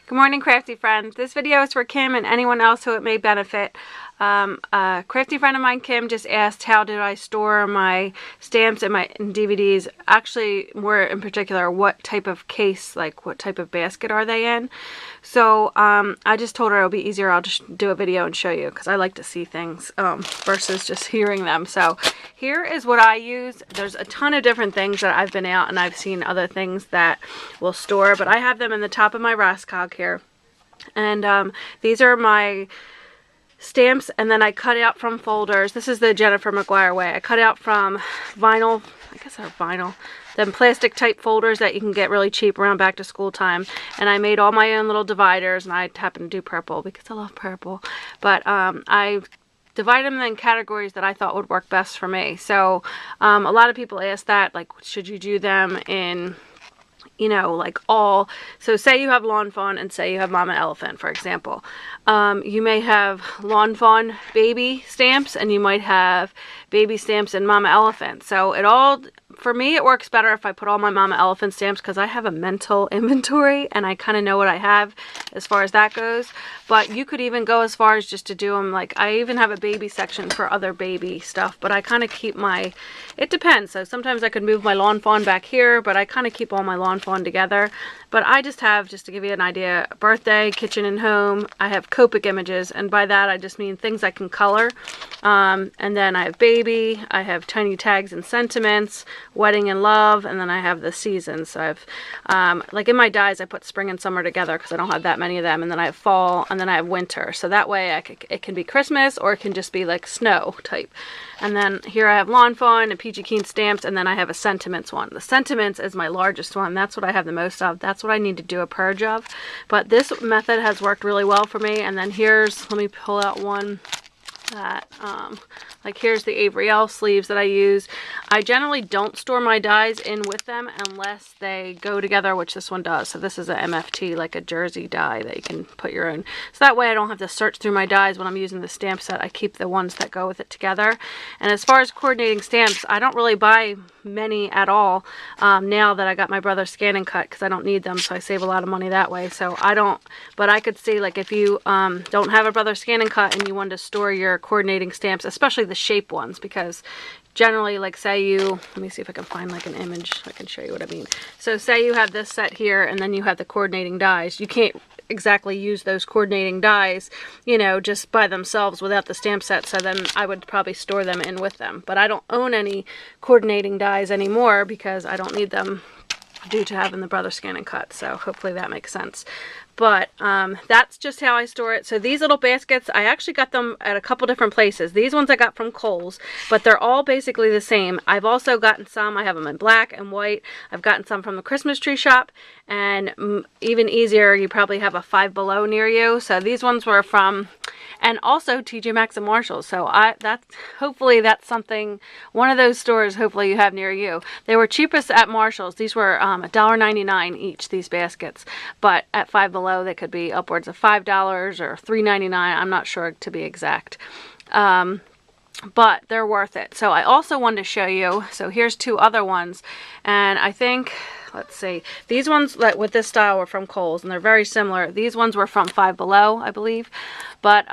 Good morning, crafty friends. This video is for Kim and anyone else who it may benefit. A crafty friend of mine, Kim, just asked how did I store my stamps and my DVDs. Actually, more in particular, what type of case, like what type of basket are they in. So I just told her it'll be easier. I'll just do a video and show you because I like to see things versus just hearing them. So here is what I use. There's a ton of different things that I've been out and I've seen other things that will store, but I have them in the top of my Raskog here. And these are my stamps, and then I cut out from folders. This is the Jennifer McGuire way. I cut out from vinyl, I guess they're vinyl, then plastic type folders that you can get really cheap around back to school time. And I made all my own little dividers, and I happen to do purple because I love purple. But I divide them in categories that I thought would work best for me. So a lot of people ask that, like, should you do them in, you know, like all, so say you have Lawn Fawn and say you have Mama Elephant, for example. You may have Lawn Fawn baby stamps and you might have baby stamps and Mama Elephant. So it all, for me, it works better if I put all my Mama Elephant stamps because I have a mental inventory and I kind of know what I have as far as that goes. But you could even go as far as just to do them, like I even have a baby section for other baby stuff, but I kind of keep my, it depends. So sometimes I could move my Lawn Fawn back here, but I kind of keep all my Lawn Fawn together. But I just have, just to give you an idea, birthday, kitchen and home. I have Copic images, and by that I just mean things I can color. And then I have baby, I have tiny tags and sentiments, wedding and love, and then I have the seasons. So I have, like in my dies, I put spring and summer together because I don't have that many of them, and then I have fall, and then I have winter. So that way it can be Christmas or it can just be like snow type. And then here I have Lawn Fawn and Peachy Keen stamps, and then I have a sentiments one. The sentiments is my largest one. That's what I have the most of. That's what I need to do a purge of. But this method has worked really well for me. And then here's, let me pull out one that, like here's the Avery Elf sleeves that I use. I generally don't store my dies in with them unless they go together, which this one does. So this is a MFT, like a jersey die that you can put your own. So that way I don't have to search through my dies when I'm using the stamp set. I keep the ones that go with it together. And as far as coordinating stamps, I don't really buy many at all now that I got my brother Scan and Cut because I don't need them, so I save a lot of money that way. So I don't, but I could see like if you don't have a brother Scan and Cut and you want to store your coordinating stamps, especially the shape ones, because generally, like say you, let me see if I can find like an image I can show you what I mean. So say you have this set here and then you have the coordinating dies. You can't exactly use those coordinating dies, you know, just by themselves without the stamp set. So then I would probably store them in with them. But I don't own any coordinating dies anymore because I don't need them due to having the brother Scan and Cut. So hopefully that makes sense. But that's just how I store it. So these little baskets, I actually got them at a couple different places. These ones I got from Kohl's, but they're all basically the same. I've also gotten some, I have them in black and white. I've gotten some from the Christmas tree shop, and even easier, you probably have a Five Below near you. So these ones were from, and also TJ Maxx and Marshalls. So hopefully that's something, one of those stores hopefully you have near you. They were cheapest at Marshalls. These were $1.99 each, these baskets, but at Five Below they could be upwards of $5 or $3.99. I'm not sure to be exact. But they're worth it. So I also wanted to show you, so here's two other ones, and I think, let's see, these ones like with this style were from Kohl's and they're very similar. These ones were from Five Below, I believe, but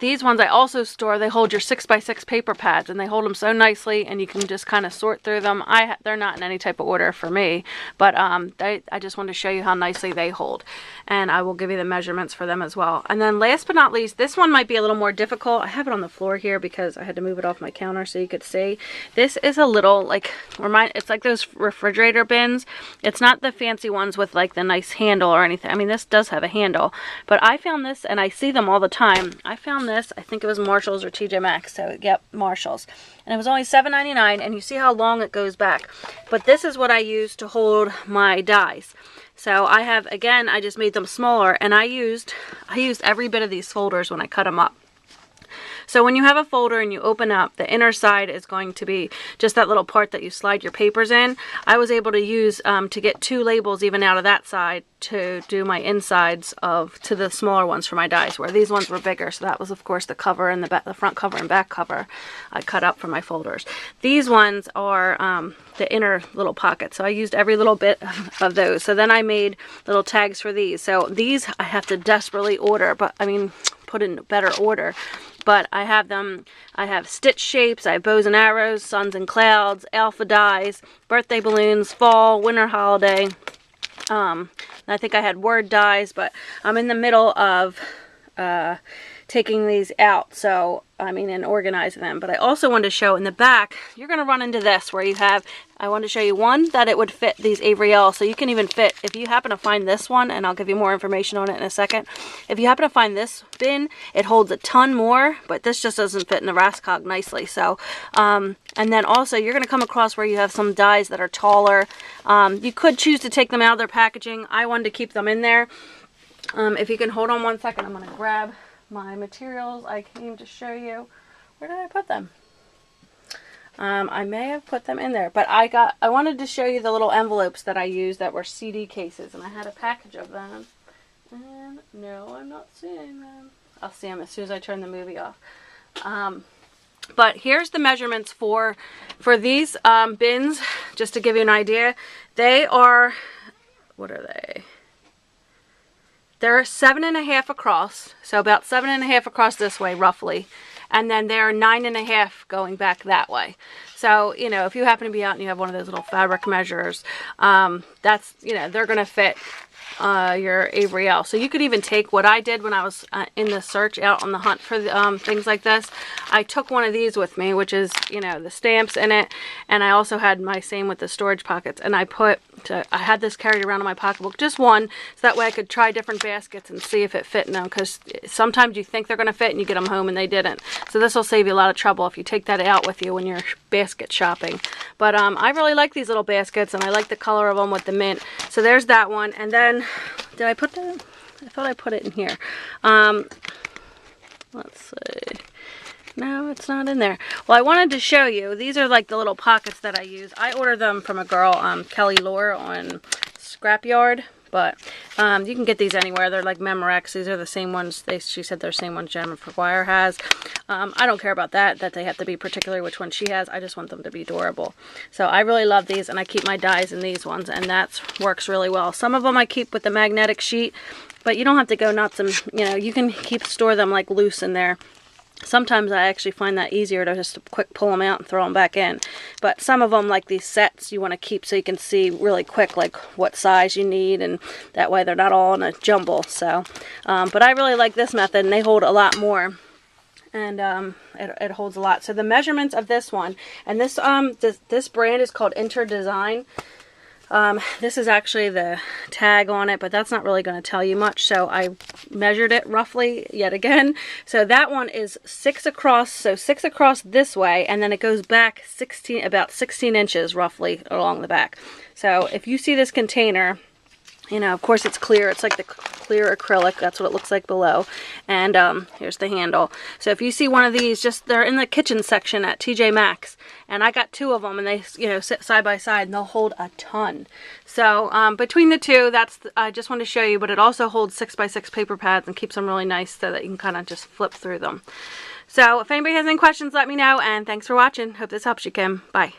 these ones I also store. They hold your 6x6 paper pads and they hold them so nicely, and you can just kind of sort through them. They're not in any type of order for me, but I just wanted to show you how nicely they hold, and I will give you the measurements for them as well. And then last but not least, this one might be a little more difficult. I have it on the floor here because I had to move it off my counter so you could see. This is a little like, it's like those refrigerator bins. It's not the fancy ones with like the nice handle or anything. I mean, this does have a handle, but I found this, and I see them all the time. I found this, I think it was Marshalls or TJ Maxx, so yep, Marshalls, and it was only $7.99, and you see how long it goes back. But this is what I use to hold my dies. So I have, again, I just made them smaller, and I used every bit of these folders when I cut them up. So when you have a folder and you open up, the inner side is going to be just that little part that you slide your papers in. I was able to use to get 2 labels even out of that side to do my insides to the smaller ones for my dies, where these ones were bigger. So that was of course the cover and the front cover and back cover I cut up for my folders. These ones are the inner little pockets. So I used every little bit of those. So then I made little tags for these. So these I have to desperately order, but I mean put in better order. But I have them, I have stitch shapes, I have bows and arrows, suns and clouds, alpha dies, birthday balloons, fall, winter holiday. I think I had word dies, but I'm in the middle of taking these out, so I mean, and organizing them. But I also wanted to show in the back, you're going to run into this where you have, I wanted to show you one that it would fit these Avery Elle, so you can even fit, if you happen to find this one, and I'll give you more information on it in a second. If you happen to find this bin, it holds a ton more, but this just doesn't fit in the Raskog nicely. So, and then also you're going to come across where you have some dies that are taller. You could choose to take them out of their packaging. I wanted to keep them in there. If you can hold on one second, I'm going to grab my materials I came to show you. Where did I put them? I may have put them in there, but I wanted to show you the little envelopes that I used that were CD cases, and I had a package of them. And no, I'm not seeing them. I'll see them as soon as I turn the movie off. But here's the measurements for these bins, just to give you an idea. They are, what are they? They're 7.5 across, so about 7.5 across this way, roughly. And then they're 9.5 going back that way. So, you know, if you happen to be out and you have one of those little fabric measures, that's, you know, they're going to fit your Avery Elle. So you could even take what I did when I was in the search out on the hunt for things like this. I took one of these with me, which is, you know, the stamps in it, and I also had my same with the storage pockets, and I had this carried around in my pocketbook, just one, so that way I could try different baskets and see if it fit in them, because sometimes you think they're going to fit and you get them home and they didn't. So this will save you a lot of trouble if you take that out with you when you're basket shopping. But I really like these little baskets, and I like the color of them with the mint. So there's that one. And then, did I put that? I thought I put it in here. Let's see. No, it's not in there. Well, I wanted to show you. These are like the little pockets that I use. I ordered them from a girl, Kelly Lore, on Scrapyard. But you can get these anywhere. They're like Memorex. These are the same ones. She said they're the same ones Jennifer Guire has. I don't care about that they have to be particular which one she has. I just want them to be durable. So I really love these, and I keep my dies in these ones, and that works really well. Some of them I keep with the magnetic sheet, but you don't have to go nuts, and you know, you can store them like loose in there. Sometimes I actually find that easier to just quick pull them out and throw them back in. But some of them, like these sets, you want to keep so you can see really quick like what size you need, and that way they're not all in a jumble. So, but I really like this method, and they hold a lot more. And it holds a lot. So the measurements of this one, and this this brand is called Interdesign. This is actually the tag on it, but that's not really going to tell you much. So I measured it roughly yet again. So that one is 6 across, so 6 across this way, and then it goes back about 16 inches roughly along the back. So if you see this container, you know, of course it's clear. It's like the clear acrylic. That's what it looks like below. And here's the handle. So if you see one of these, they're in the kitchen section at TJ Maxx. And I got 2 of them, and they, you know, sit side by side, and they'll hold a ton. So between the two, I just want to show you, but it also holds 6x6 paper pads and keeps them really nice so that you can kind of just flip through them. So if anybody has any questions, let me know, and thanks for watching. Hope this helps you, Kim. Bye.